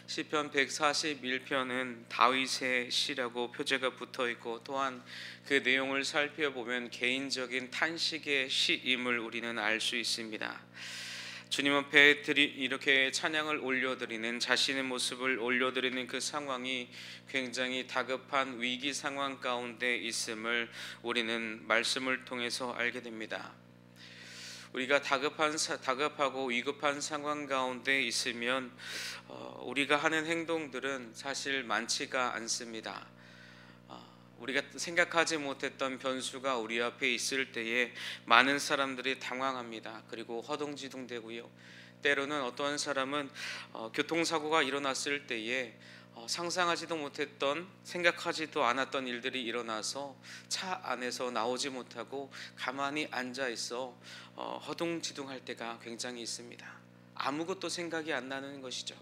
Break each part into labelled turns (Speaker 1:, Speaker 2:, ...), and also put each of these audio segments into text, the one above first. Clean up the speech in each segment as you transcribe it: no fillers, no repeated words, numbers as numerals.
Speaker 1: 시편 141편은 다윗의 시라고 표제가 붙어 있고, 또한 그 내용을 살펴보면 개인적인 탄식의 시임을 우리는 알 수 있습니다. 주님 앞에 이렇게 찬양을 올려드리는, 자신의 모습을 올려드리는 그 상황이 굉장히 다급한 위기 상황 가운데 있음을 우리는 말씀을 통해서 알게 됩니다. 우리가 다급하고 위급한 상황 가운데 있으면 우리가 하는 행동들은 사실 많지가 않습니다. 우리가 생각하지 못했던 변수가 우리 앞에 있을 때에 많은 사람들이 당황합니다. 그리고 허둥지둥되고요. 때로는 어떠한 사람은 교통사고가 일어났을 때에 상상하지도 못했던, 생각하지도 않았던 일들이 일어나서 차 안에서 나오지 못하고 가만히 앉아 있어 허둥지둥할 때가 굉장히 있습니다. 아무것도 생각이 안 나는 것이죠.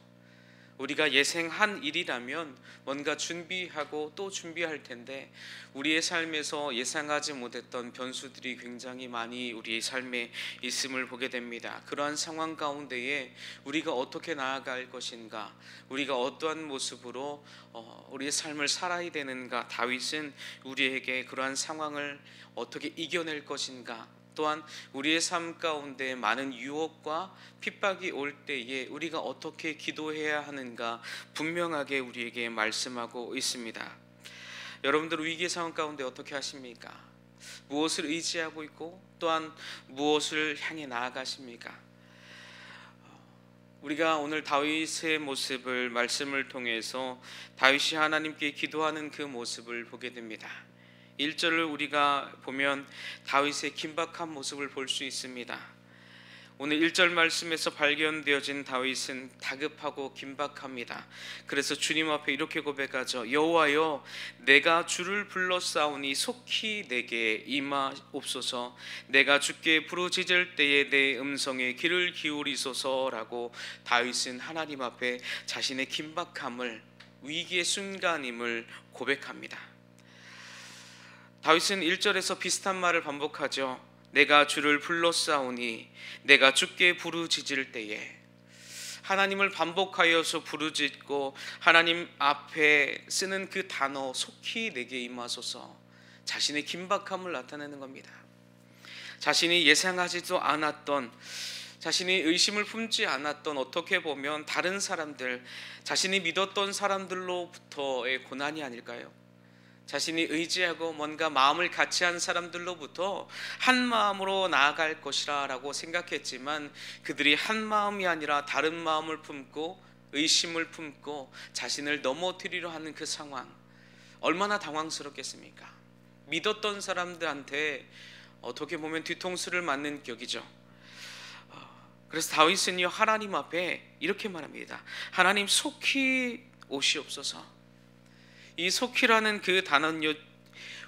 Speaker 1: 우리가 예상한 일이라면 뭔가 준비하고 또 준비할 텐데, 우리의 삶에서 예상하지 못했던 변수들이 굉장히 많이 우리의 삶에 있음을 보게 됩니다. 그러한 상황 가운데에 우리가 어떻게 나아갈 것인가, 우리가 어떠한 모습으로 우리의 삶을 살아야 되는가, 다윗은 우리에게 그러한 상황을 어떻게 이겨낼 것인가, 또한 우리의 삶 가운데 많은 유혹과 핍박이 올 때에 우리가 어떻게 기도해야 하는가 분명하게 우리에게 말씀하고 있습니다. 여러분들 위기 상황 가운데 어떻게 하십니까? 무엇을 의지하고 있고 또한 무엇을 향해 나아가십니까? 우리가 오늘 다윗의 모습을, 말씀을 통해서 다윗이 하나님께 기도하는 그 모습을 보게 됩니다. 1절을 우리가 보면 다윗의 긴박한 모습을 볼 수 있습니다. 오늘 1절 말씀에서 발견되어진 다윗은 다급하고 긴박합니다. 그래서 주님 앞에 이렇게 고백하죠. 여호와여, 내가 주를 불러싸우니 속히 내게 임하옵소서. 내가 주께 부르짖을 때에 내 음성에 귀를 기울이소서라고 다윗은 하나님 앞에 자신의 긴박함을, 위기의 순간임을 고백합니다. 다윗은 1절에서 비슷한 말을 반복하죠. 내가 주를 불러싸우니, 내가 주께 부르짖을 때에. 하나님을 반복하여서 부르짖고 하나님 앞에 쓰는 그 단어 속히 내게 임하소서, 자신의 긴박함을 나타내는 겁니다. 자신이 예상하지도 않았던, 자신이 의심을 품지 않았던, 어떻게 보면 다른 사람들, 자신이 믿었던 사람들로부터의 고난이 아닐까요? 자신이 의지하고 뭔가 마음을 같이 한 사람들로부터 한 마음으로 나아갈 것이라 라고 생각했지만, 그들이 한 마음이 아니라 다른 마음을 품고 의심을 품고 자신을 넘어뜨리려 하는 그 상황, 얼마나 당황스럽겠습니까? 믿었던 사람들한테 어떻게 보면 뒤통수를 맞는 격이죠. 그래서 다윗은요, 하나님 앞에 이렇게 말합니다. 하나님 속히 오시옵소서. 이 속히라는 그 단어는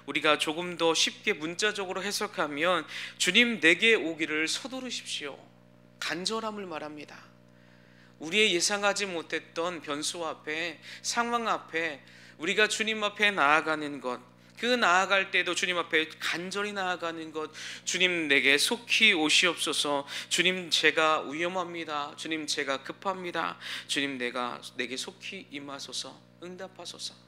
Speaker 1: 우리가 조금 더 쉽게 문자적으로 해석하면 주님 내게 오기를 서두르십시오, 간절함을 말합니다. 우리의 예상하지 못했던 변수 앞에, 상황 앞에 우리가 주님 앞에 나아가는 것, 그 나아갈 때도 주님 앞에 간절히 나아가는 것, 주님 내게 속히 오시옵소서, 주님 제가 위험합니다, 주님 제가 급합니다, 주님 내게 속히 임하소서, 응답하소서.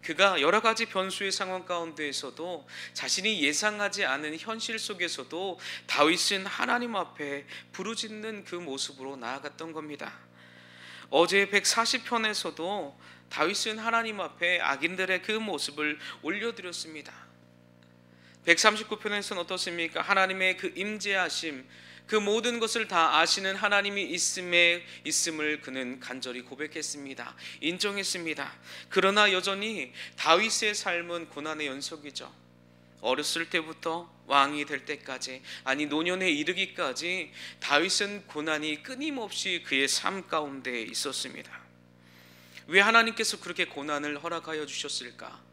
Speaker 1: 그가 여러 가지 변수의 상황 가운데에서도, 자신이 예상하지 않은 현실 속에서도 다윗은 하나님 앞에 부르짖는 그 모습으로 나아갔던 겁니다. 어제 140편에서도 다윗은 하나님 앞에 악인들의 그 모습을 올려드렸습니다. 139편에서는 어떻습니까? 하나님의 그 임재하심, 그 모든 것을 다 아시는 하나님이 있음을 그는 간절히 고백했습니다. 인정했습니다. 그러나 여전히 다윗의 삶은 고난의 연속이죠. 어렸을 때부터 왕이 될 때까지, 아니 노년에 이르기까지 다윗은 고난이 끊임없이 그의 삶 가운데 있었습니다. 왜 하나님께서 그렇게 고난을 허락하여 주셨을까?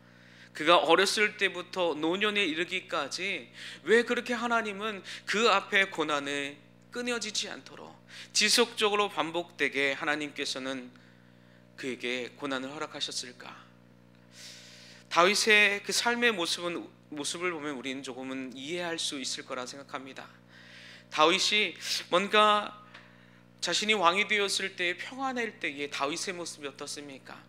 Speaker 1: 그가 어렸을 때부터 노년에 이르기까지 왜 그렇게 하나님은 그 앞에 고난을 끊어지지 않도록 지속적으로 반복되게 하나님께서는 그에게 고난을 허락하셨을까? 다윗의 그 삶의 모습을 보면 우리는 조금은 이해할 수 있을 거라 생각합니다. 다윗이 뭔가 자신이 왕이 되었을 때, 평안할 때의 다윗의 모습이 어떻습니까?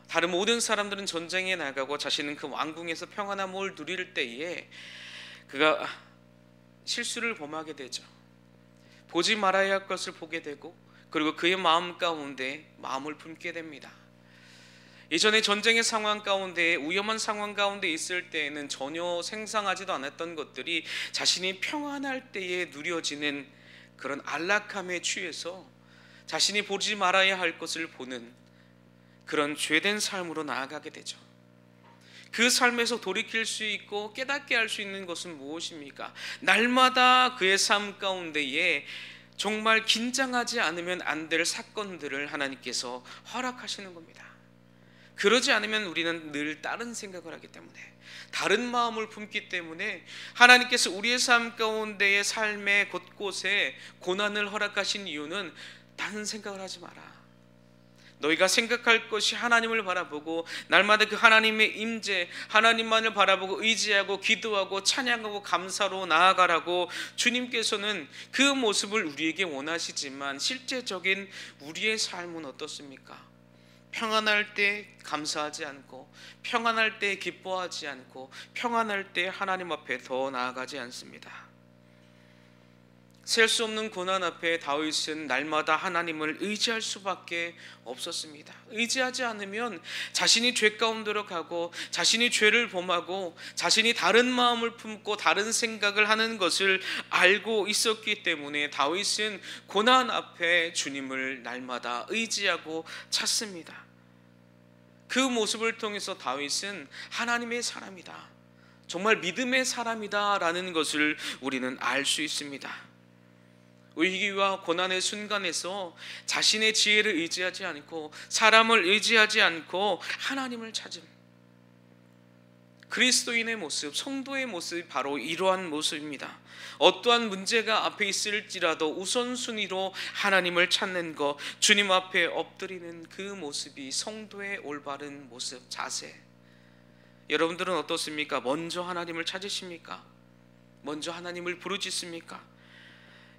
Speaker 1: 다른 모든 사람들은 전쟁에 나가고 자신은 그 왕궁에서 평안함을 누릴 때에 그가 실수를 범하게 되죠. 보지 말아야 할 것을 보게 되고, 그리고 그의 마음 가운데 마음을 품게 됩니다. 이전에 전쟁의 상황 가운데, 위험한 상황 가운데 있을 때에는 전혀 생상하지도 않았던 것들이 자신이 평안할 때에 누려지는 그런 안락함에 취해서 자신이 보지 말아야 할 것을 보는 그런 죄된 삶으로 나아가게 되죠. 그 삶에서 돌이킬 수 있고 깨닫게 할 수 있는 것은 무엇입니까? 날마다 그의 삶 가운데에 정말 긴장하지 않으면 안 될 사건들을 하나님께서 허락하시는 겁니다. 그러지 않으면 우리는 늘 다른 생각을 하기 때문에, 다른 마음을 품기 때문에 하나님께서 우리의 삶 가운데의 삶의 곳곳에 고난을 허락하신 이유는 다른 생각을 하지 마라. 너희가 생각할 것이 하나님을 바라보고 날마다 그 하나님의 임재, 하나님만을 바라보고 의지하고 기도하고 찬양하고 감사로 나아가라고 주님께서는 그 모습을 우리에게 원하시지만, 실제적인 우리의 삶은 어떻습니까? 평안할 때 감사하지 않고, 평안할 때 기뻐하지 않고, 평안할 때 하나님 앞에 더 나아가지 않습니다. 셀 수 없는 고난 앞에 다윗은 날마다 하나님을 의지할 수밖에 없었습니다. 의지하지 않으면 자신이 죄 가운데로 가고, 자신이 죄를 범하고, 자신이 다른 마음을 품고 다른 생각을 하는 것을 알고 있었기 때문에 다윗은 고난 앞에 주님을 날마다 의지하고 찾습니다. 그 모습을 통해서 다윗은 하나님의 사람이다, 정말 믿음의 사람이다 라는 것을 우리는 알 수 있습니다. 위기와 고난의 순간에서 자신의 지혜를 의지하지 않고, 사람을 의지하지 않고 하나님을 찾음, 그리스도인의 모습, 성도의 모습이 바로 이러한 모습입니다. 어떠한 문제가 앞에 있을지라도 우선순위로 하나님을 찾는 것, 주님 앞에 엎드리는 그 모습이 성도의 올바른 모습, 자세. 여러분들은 어떻습니까? 먼저 하나님을 찾으십니까? 먼저 하나님을 부르짖습니까?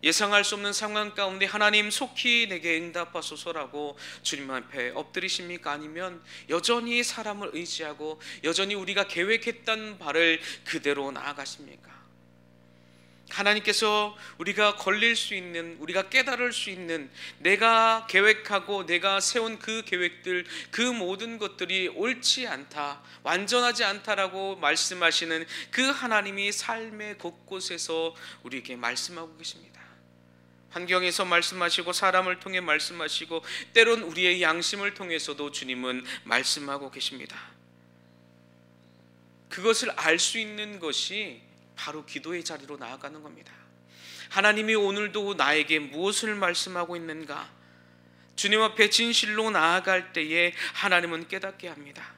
Speaker 1: 예상할 수 없는 상황 가운데 하나님 속히 내게 응답하소서라고 주님 앞에 엎드리십니까? 아니면 여전히 사람을 의지하고 여전히 우리가 계획했던 바를 그대로 나아가십니까? 하나님께서 우리가 걸릴 수 있는, 우리가 깨달을 수 있는, 내가 계획하고 내가 세운 그 계획들, 그 모든 것들이 옳지 않다, 완전하지 않다라고 말씀하시는 그 하나님이 삶의 곳곳에서 우리에게 말씀하고 계십니다. 환경에서 말씀하시고, 사람을 통해 말씀하시고, 때론 우리의 양심을 통해서도 주님은 말씀하고 계십니다. 그것을 알 수 있는 것이 바로 기도의 자리로 나아가는 겁니다. 하나님이 오늘도 나에게 무엇을 말씀하고 있는가? 주님 앞에 진실로 나아갈 때에 하나님은 깨닫게 합니다.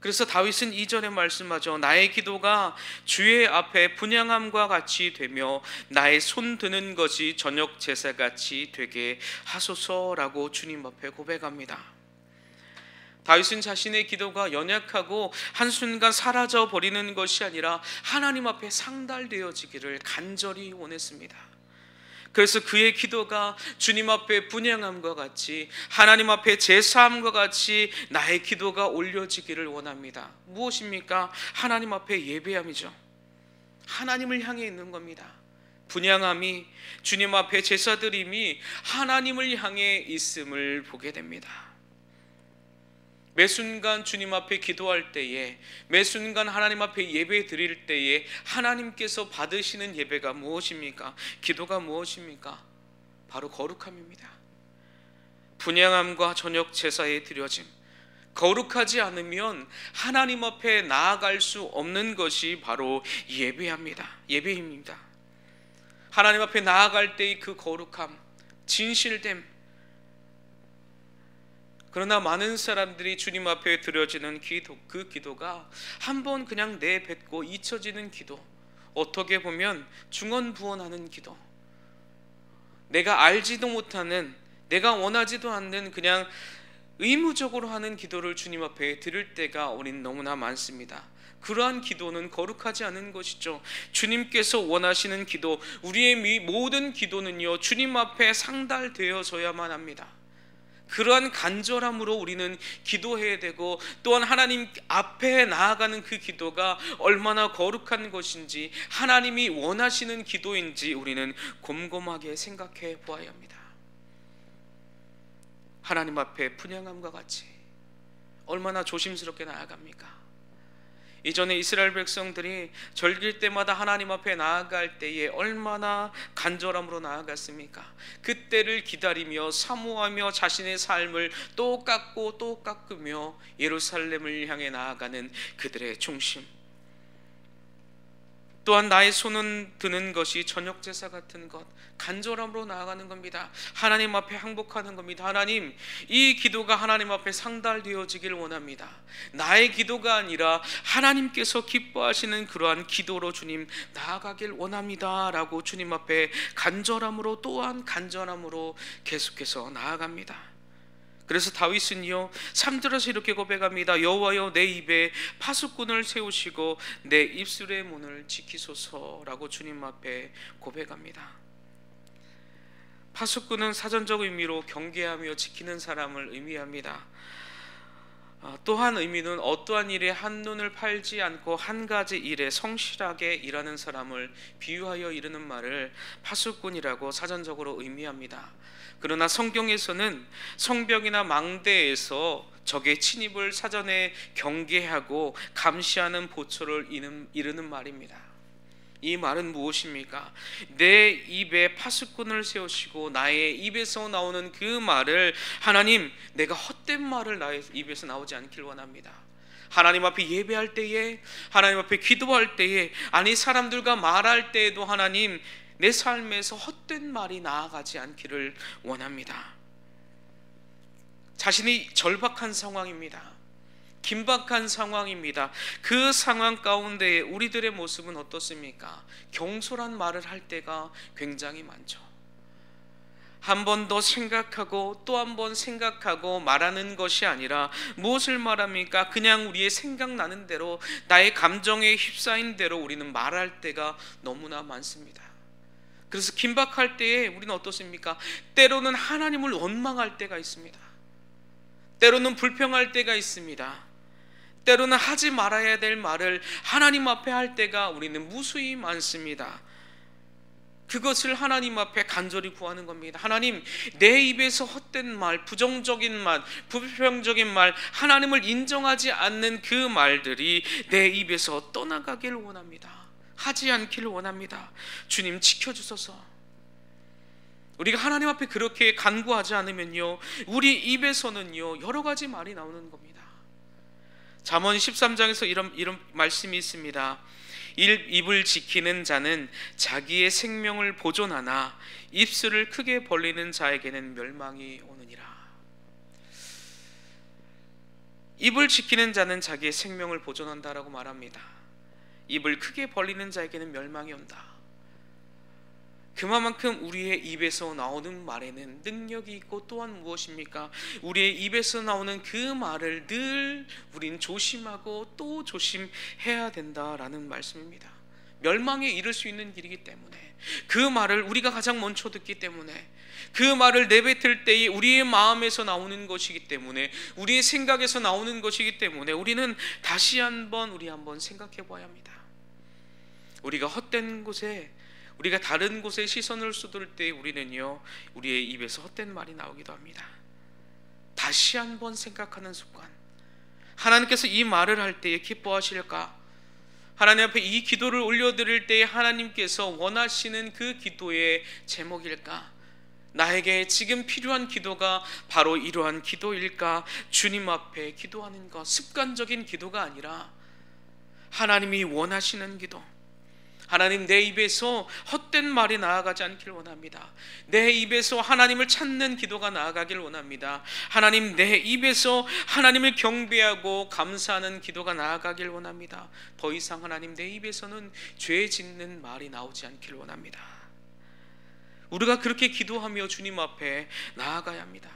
Speaker 1: 그래서 다윗은 이전에 말씀하죠. 나의 기도가 주의 앞에 분향함과 같이 되며 나의 손 드는 것이 저녁 제사같이 되게 하소서라고 주님 앞에 고백합니다. 다윗은 자신의 기도가 연약하고 한순간 사라져 버리는 것이 아니라 하나님 앞에 상달되어지기를 간절히 원했습니다. 그래서 그의 기도가 주님 앞에 분향함과 같이, 하나님 앞에 제사함과 같이 나의 기도가 올려지기를 원합니다. 무엇입니까? 하나님 앞에 예배함이죠. 하나님을 향해 있는 겁니다. 분향함이, 주님 앞에 제사드림이 하나님을 향해 있음을 보게 됩니다. 매 순간 주님 앞에 기도할 때에, 매 순간 하나님 앞에 예배 드릴 때에 하나님께서 받으시는 예배가 무엇입니까? 기도가 무엇입니까? 바로 거룩함입니다. 분향함과 저녁 제사에 드려짐. 거룩하지 않으면 하나님 앞에 나아갈 수 없는 것이 바로 예배입니다. 하나님 앞에 나아갈 때의 그 거룩함, 진실됨. 그러나 많은 사람들이 주님 앞에 드려지는 기도, 그 기도가 한번 그냥 내뱉고 잊혀지는 기도, 어떻게 보면 중언부언하는 기도, 내가 알지도 못하는, 내가 원하지도 않는 그냥 의무적으로 하는 기도를 주님 앞에 드릴 때가 우린 너무나 많습니다. 그러한 기도는 거룩하지 않은 것이죠. 주님께서 원하시는 기도, 우리의 모든 기도는요, 주님 앞에 상달되어져야만 합니다. 그러한 간절함으로 우리는 기도해야 되고, 또한 하나님 앞에 나아가는 그 기도가 얼마나 거룩한 것인지, 하나님이 원하시는 기도인지 우리는 곰곰하게 생각해 보아야 합니다. 하나님 앞에 분향함과 같이 얼마나 조심스럽게 나아갑니까? 이전에 이스라엘 백성들이 절길 때마다 하나님 앞에 나아갈 때에 얼마나 간절함으로 나아갔습니까? 그때를 기다리며 사모하며 자신의 삶을 또 깎고 또 깎으며 예루살렘을 향해 나아가는 그들의 중심. 또한 나의 손은 드는 것이 저녁 제사 같은 것, 간절함으로 나아가는 겁니다. 하나님 앞에 항복하는 겁니다. 하나님, 이 기도가 하나님 앞에 상달되어지길 원합니다. 나의 기도가 아니라 하나님께서 기뻐하시는 그러한 기도로 주님 나아가길 원합니다 라고 주님 앞에 간절함으로, 또한 간절함으로 계속해서 나아갑니다. 그래서 다윗은요 3절에서 이렇게 고백합니다. 여호와여, 내 입에 파수꾼을 세우시고 내 입술의 문을 지키소서라고 주님 앞에 고백합니다. 파수꾼은 사전적 의미로 경계하며 지키는 사람을 의미합니다. 또한 의미는 어떠한 일에 한눈을 팔지 않고 한 가지 일에 성실하게 일하는 사람을 비유하여 이르는 말을 파수꾼이라고 사전적으로 의미합니다. 그러나 성경에서는 성벽이나 망대에서 적의 침입을 사전에 경계하고 감시하는 보초를 이르는 말입니다. 이 말은 무엇입니까? 내 입에 파수꾼을 세우시고 나의 입에서 나오는 그 말을, 하나님, 내가 헛된 말을 나의 입에서 나오지 않길 원합니다. 하나님 앞에 예배할 때에, 하나님 앞에 기도할 때에, 아니 사람들과 말할 때에도 하나님, 내 삶에서 헛된 말이 나아가지 않기를 원합니다. 자신이 절박한 상황입니다. 긴박한 상황입니다. 그 상황 가운데 우리들의 모습은 어떻습니까? 경솔한 말을 할 때가 굉장히 많죠. 한 번 더 생각하고 또 한 번 생각하고 말하는 것이 아니라 무엇을 말합니까? 그냥 우리의 생각나는 대로, 나의 감정에 휩싸인 대로 우리는 말할 때가 너무나 많습니다. 그래서 긴박할 때에 우리는 어떻습니까? 때로는 하나님을 원망할 때가 있습니다. 때로는 불평할 때가 있습니다. 때로는 하지 말아야 될 말을 하나님 앞에 할 때가 우리는 무수히 많습니다. 그것을 하나님 앞에 간절히 구하는 겁니다. 하나님, 내 입에서 헛된 말, 부정적인 말, 불평적인 말, 하나님을 인정하지 않는 그 말들이 내 입에서 떠나가길 원합니다. 하지 않기를 원합니다. 주님, 지켜주소서. 우리가 하나님 앞에 그렇게 간구하지 않으면요, 우리 입에서는요 여러 가지 말이 나오는 겁니다. 잠언 13장에서 이런 말씀이 있습니다. 입을 지키는 자는 자기의 생명을 보존하나 입술을 크게 벌리는 자에게는 멸망이 오느니라. 입을 지키는 자는 자기의 생명을 보존한다라고 말합니다. 입을 크게 벌리는 자에게는 멸망이 온다. 그만큼 우리의 입에서 나오는 말에는 능력이 있고, 또한 무엇입니까? 우리의 입에서 나오는 그 말을 늘 우린 조심하고 또 조심해야 된다라는 말씀입니다. 멸망에 이를 수 있는 길이기 때문에, 그 말을 우리가 가장 먼저 듣기 때문에, 그 말을 내뱉을 때에 우리의 마음에서 나오는 것이기 때문에, 우리의 생각에서 나오는 것이기 때문에 우리는 다시 한번 생각해 봐야 합니다. 우리가 헛된 곳에, 우리가 다른 곳에 시선을 쏟을 때 우리는요 우리의 입에서 헛된 말이 나오기도 합니다. 다시 한번 생각하는 습관. 하나님께서 이 말을 할 때에 기뻐하실까? 하나님 앞에 이 기도를 올려드릴 때에 하나님께서 원하시는 그 기도의 제목일까? 나에게 지금 필요한 기도가 바로 이러한 기도일까? 주님 앞에 기도하는 것, 습관적인 기도가 아니라 하나님이 원하시는 기도. 하나님, 내 입에서 헛된 말이 나아가지 않길 원합니다. 내 입에서 하나님을 찾는 기도가 나아가길 원합니다. 하나님, 내 입에서 하나님을 경배하고 감사하는 기도가 나아가길 원합니다. 더 이상 하나님, 내 입에서는 죄 짓는 말이 나오지 않길 원합니다. 우리가 그렇게 기도하며 주님 앞에 나아가야 합니다.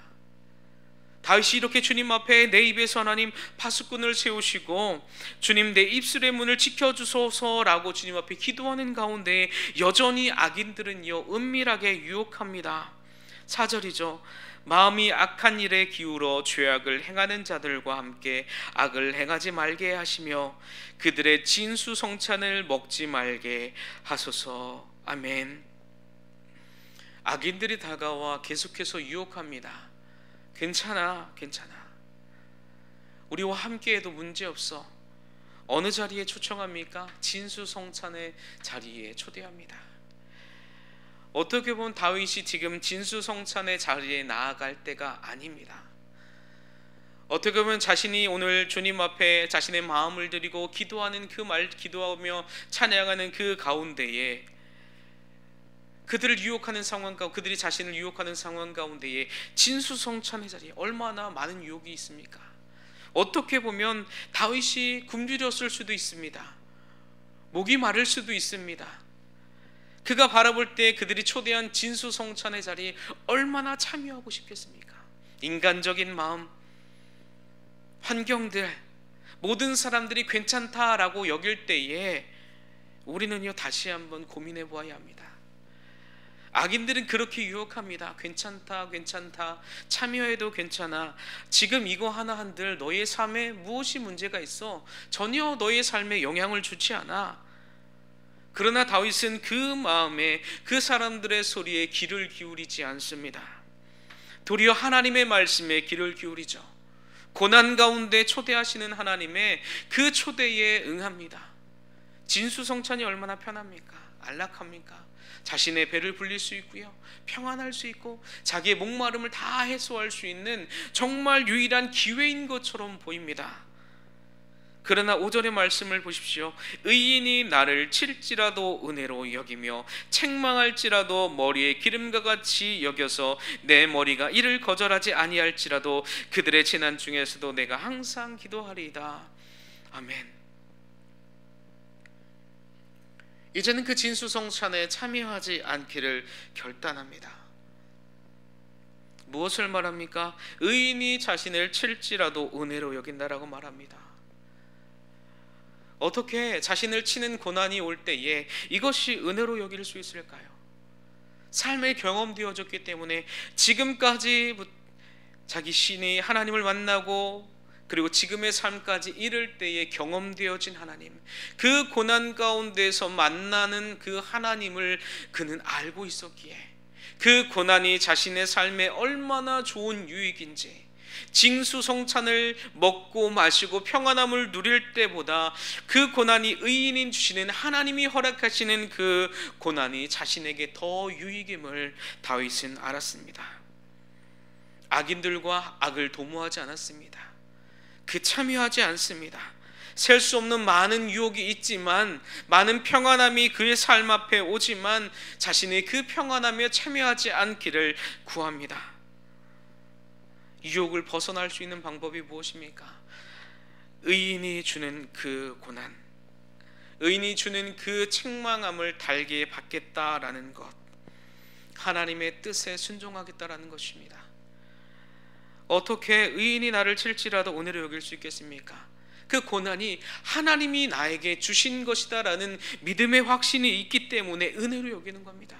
Speaker 1: 다윗이 이렇게 주님 앞에 내 입에서 하나님 파수꾼을 세우시고 주님 내 입술의 문을 지켜주소서라고 주님 앞에 기도하는 가운데 여전히 악인들은요 은밀하게 유혹합니다. 4절이죠. 마음이 악한 일에 기울어 죄악을 행하는 자들과 함께 악을 행하지 말게 하시며 그들의 진수성찬을 먹지 말게 하소서. 아멘. 악인들이 다가와 계속해서 유혹합니다. 괜찮아. 우리와 함께해도 문제없어. 어느 자리에 초청합니까? 진수성찬의 자리에 초대합니다. 어떻게 보면 다윗이 지금 진수성찬의 자리에 나아갈 때가 아닙니다. 어떻게 보면 자신이 오늘 주님 앞에 자신의 마음을 드리고 기도하는 기도하며 찬양하는 그 가운데에 그들을 유혹하는 상황 가운데, 그들이 자신을 유혹하는 상황 가운데에 진수성찬의 자리에 얼마나 많은 유혹이 있습니까? 어떻게 보면 다윗이 굶주렸을 수도 있습니다. 목이 마를 수도 있습니다. 그가 바라볼 때 그들이 초대한 진수성찬의 자리에 얼마나 참여하고 싶겠습니까? 인간적인 마음, 환경들, 모든 사람들이 괜찮다라고 여길 때에 우리는요 다시 한번 고민해 보아야 합니다. 악인들은 그렇게 유혹합니다. 괜찮다, 참여해도 괜찮아. 지금 이거 하나 한들 너의 삶에 무엇이 문제가 있어? 전혀 너의 삶에 영향을 주지 않아. 그러나 다윗은 그 마음에 그 사람들의 소리에 귀를 기울이지 않습니다. 도리어 하나님의 말씀에 귀를 기울이죠. 고난 가운데 초대하시는 하나님의 그 초대에 응합니다. 진수성찬이 얼마나 편합니까? 안락합니까? 자신의 배를 불릴 수 있고요, 평안할 수 있고 자기의 목마름을 다 해소할 수 있는 정말 유일한 기회인 것처럼 보입니다. 그러나 5절의 말씀을 보십시오. 의인이 나를 칠지라도 은혜로 여기며 책망할지라도 머리에 기름과 같이 여겨서 내 머리가 이를 거절하지 아니할지라도 그들의 재난 중에서도 내가 항상 기도하리이다. 아멘. 이제는 그 진수성찬에 참여하지 않기를 결단합니다. 무엇을 말합니까? 의인이 자신을 칠지라도 은혜로 여긴다라고 말합니다. 어떻게 자신을 치는 고난이 올 때에 이것이 은혜로 여길 수 있을까요? 삶에 경험되어졌기 때문에 지금까지 자기 신이 하나님을 만나고 그리고 지금의 삶까지 이를 때에 경험되어진 하나님, 그 고난 가운데서 만나는 그 하나님을 그는 알고 있었기에 그 고난이 자신의 삶에 얼마나 좋은 유익인지, 진수성찬을 먹고 마시고 평안함을 누릴 때보다 그 고난이 의인인 주시는 하나님이 허락하시는 그 고난이 자신에게 더 유익임을 다윗은 알았습니다. 악인들과 악을 도모하지 않았습니다. 그 참여하지 않습니다. 셀 수 없는 많은 유혹이 있지만, 많은 평안함이 그의 삶 앞에 오지만 자신의 그 평안함에 참여하지 않기를 구합니다. 유혹을 벗어날 수 있는 방법이 무엇입니까? 의인이 주는 그 고난, 의인이 주는 그 책망함을 달게 받겠다라는 것, 하나님의 뜻에 순종하겠다라는 것입니다. 어떻게 의인이 나를 칠지라도 은혜로 여길 수 있겠습니까? 그 고난이 하나님이 나에게 주신 것이다라는 믿음의 확신이 있기 때문에 은혜로 여기는 겁니다.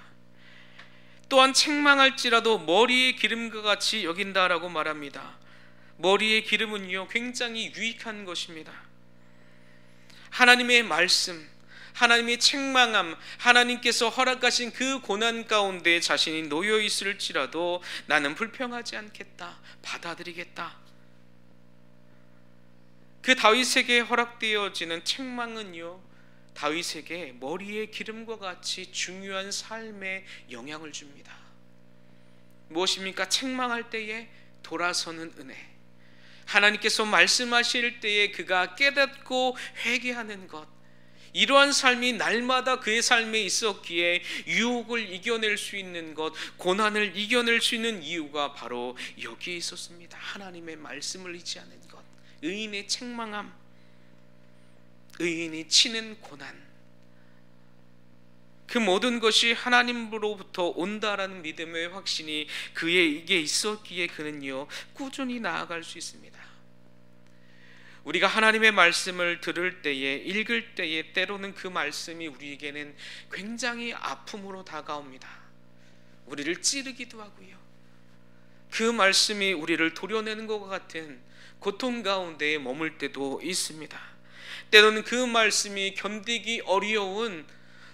Speaker 1: 또한 책망할지라도 머리의 기름과 같이 여긴다라고 말합니다. 머리의 기름은요 굉장히 유익한 것입니다. 하나님의 말씀, 하나님의 책망함, 하나님께서 허락하신 그 고난 가운데 자신이 놓여 있을지라도 나는 불평하지 않겠다, 받아들이겠다. 그 다윗에게 허락되어지는 책망은요 다윗에게 머리의 기름과 같이 중요한 삶에 영향을 줍니다. 무엇입니까? 책망할 때에 돌아서는 은혜, 하나님께서 말씀하실 때에 그가 깨닫고 회개하는 것, 이러한 삶이 날마다 그의 삶에 있었기에 유혹을 이겨낼 수 있는 것, 고난을 이겨낼 수 있는 이유가 바로 여기에 있었습니다. 하나님의 말씀을 의지하는 것, 의인의 책망함, 의인이 치는 고난. 그 모든 것이 하나님으로부터 온다라는 믿음의 확신이 그에게 있었기에 그는요 꾸준히 나아갈 수 있습니다. 우리가 하나님의 말씀을 들을 때에, 읽을 때에 때로는 그 말씀이 우리에게는 굉장히 아픔으로 다가옵니다. 우리를 찌르기도 하고요, 그 말씀이 우리를 도려내는 것과 같은 고통 가운데에 머물 때도 있습니다. 때로는 그 말씀이 견디기 어려운,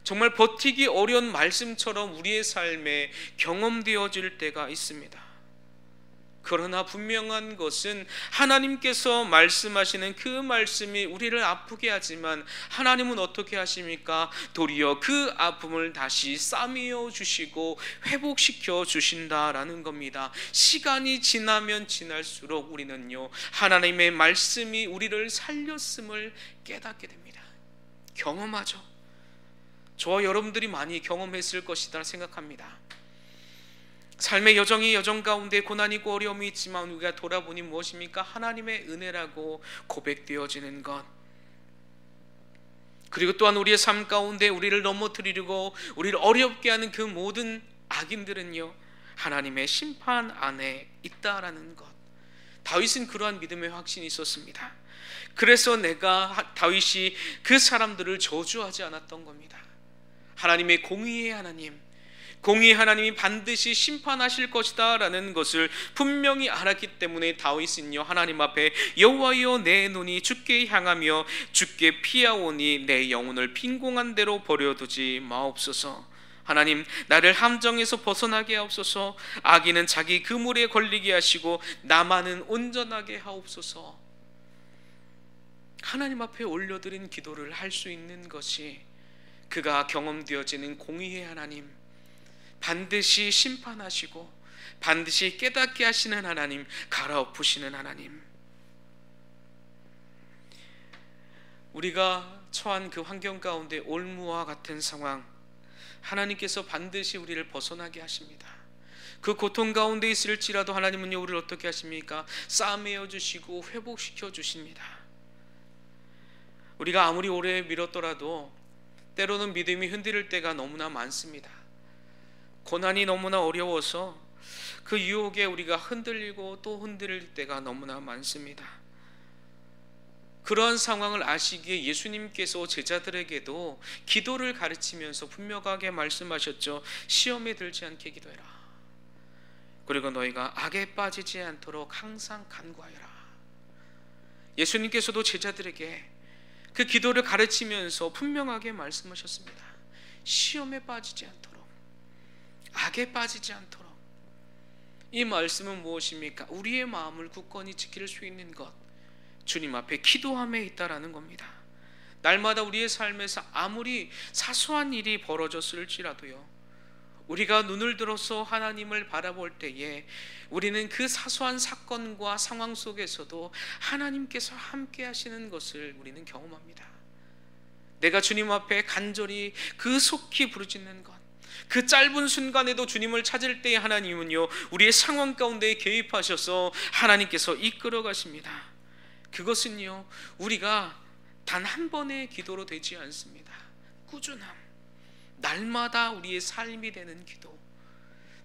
Speaker 1: 정말 버티기 어려운 말씀처럼 우리의 삶에 경험되어질 때가 있습니다. 그러나 분명한 것은 하나님께서 말씀하시는 그 말씀이 우리를 아프게 하지만 하나님은 어떻게 하십니까? 도리어 그 아픔을 다시 싸매어 주시고 회복시켜 주신다라는 겁니다. 시간이 지나면 지날수록 우리는요 하나님의 말씀이 우리를 살렸음을 깨닫게 됩니다. 경험하죠. 저와 여러분들이 많이 경험했을 것이다 생각합니다. 삶의 여정 가운데 고난이고 어려움이 있지만 우리가 돌아보니 무엇입니까? 하나님의 은혜라고 고백되어지는 것. 그리고 또한 우리의 삶 가운데 우리를 넘어뜨리려고 우리를 어렵게 하는 그 모든 악인들은요 하나님의 심판 안에 있다라는 것. 다윗은 그러한 믿음의 확신이 있었습니다. 그래서 다윗이 그 사람들을 저주하지 않았던 겁니다. 하나님의 공의의 하나님, 공의의 하나님이 반드시 심판하실 것이다 라는 것을 분명히 알았기 때문에 다윗은요 하나님 앞에 여호와여 내 눈이 주께 향하며 주께 피하오니 내 영혼을 빈공한 대로 버려두지 마옵소서. 하나님 나를 함정에서 벗어나게 하옵소서. 악인은 자기 그물에 걸리게 하시고 나만은 온전하게 하옵소서. 하나님 앞에 올려드린 기도를 할 수 있는 것이 그가 경험되어지는 공의의 하나님, 반드시 심판하시고 반드시 깨닫게 하시는 하나님, 갈아엎으시는 하나님. 우리가 처한 그 환경 가운데 올무와 같은 상황, 하나님께서 반드시 우리를 벗어나게 하십니다. 그 고통 가운데 있을지라도 하나님은요 우리를 어떻게 하십니까? 싸매어 주시고 회복시켜 주십니다. 우리가 아무리 오래 미뤘더라도 때로는 믿음이 흔들릴 때가 너무나 많습니다. 고난이 너무나 어려워서 그 유혹에 우리가 흔들리고 또 흔들릴 때가 너무나 많습니다. 그러한 상황을 아시기에 예수님께서 제자들에게도 기도를 가르치면서 분명하게 말씀하셨죠. 시험에 들지 않게 기도해라. 그리고 너희가 악에 빠지지 않도록 항상 간구하여라. 예수님께서도 제자들에게 그 기도를 가르치면서 분명하게 말씀하셨습니다. 시험에 빠지지 않도록, 악에 빠지지 않도록. 이 말씀은 무엇입니까? 우리의 마음을 굳건히 지킬 수 있는 것, 주님 앞에 기도함에 있다라는 겁니다. 날마다 우리의 삶에서 아무리 사소한 일이 벌어졌을지라도요 우리가 눈을 들어서 하나님을 바라볼 때에 우리는 그 사소한 사건과 상황 속에서도 하나님께서 함께 하시는 것을 우리는 경험합니다. 내가 주님 앞에 간절히 그 속히 부르짖는 것, 그 짧은 순간에도 주님을 찾을 때에 하나님은요 우리의 상황 가운데 개입하셔서 하나님께서 이끌어 가십니다. 그것은요 우리가 단 한 번의 기도로 되지 않습니다. 꾸준함, 날마다 우리의 삶이 되는 기도,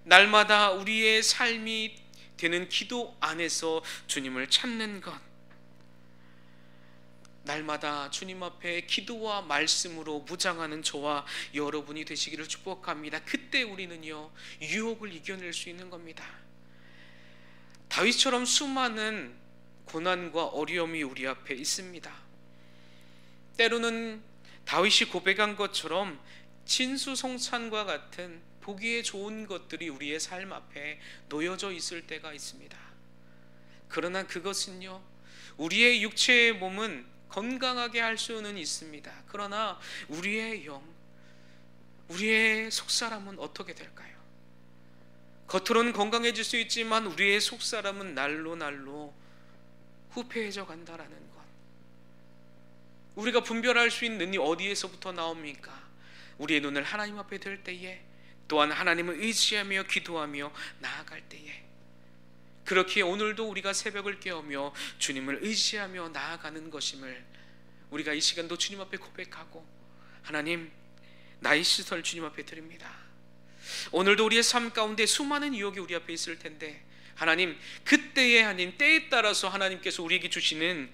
Speaker 1: 날마다 우리의 삶이 되는 기도 안에서 주님을 찾는 것, 날마다 주님 앞에 기도와 말씀으로 무장하는 저와 여러분이 되시기를 축복합니다. 그때 우리는요 유혹을 이겨낼 수 있는 겁니다. 다윗처럼 수많은 고난과 어려움이 우리 앞에 있습니다. 때로는 다윗이 고백한 것처럼 진수성찬과 같은 보기에 좋은 것들이 우리의 삶 앞에 놓여져 있을 때가 있습니다. 그러나 그것은요 우리의 육체의 몸은 건강하게 할 수는 있습니다. 그러나 우리의 영, 우리의 속사람은 어떻게 될까요? 겉으로는 건강해질 수 있지만 우리의 속사람은 날로 후패해져 간다라는 것. 우리가 분별할 수 있는 눈이 어디에서부터 나옵니까? 우리의 눈을 하나님 앞에 들 때에, 또한 하나님을 의지하며 기도하며 나아갈 때에, 그렇게 오늘도 우리가 새벽을 깨우며 주님을 의지하며 나아가는 것임을 우리가 이 시간도 주님 앞에 고백하고, 하나님 나의 시선을 주님 앞에 드립니다. 오늘도 우리의 삶 가운데 수많은 유혹이 우리 앞에 있을 텐데 하나님, 그때의 하나님 때에 따라서 하나님께서 우리에게 주시는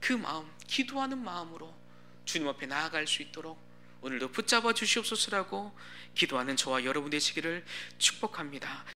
Speaker 1: 그 마음, 기도하는 마음으로 주님 앞에 나아갈 수 있도록 오늘도 붙잡아 주시옵소서라고 기도하는 저와 여러분 되시기를 축복합니다.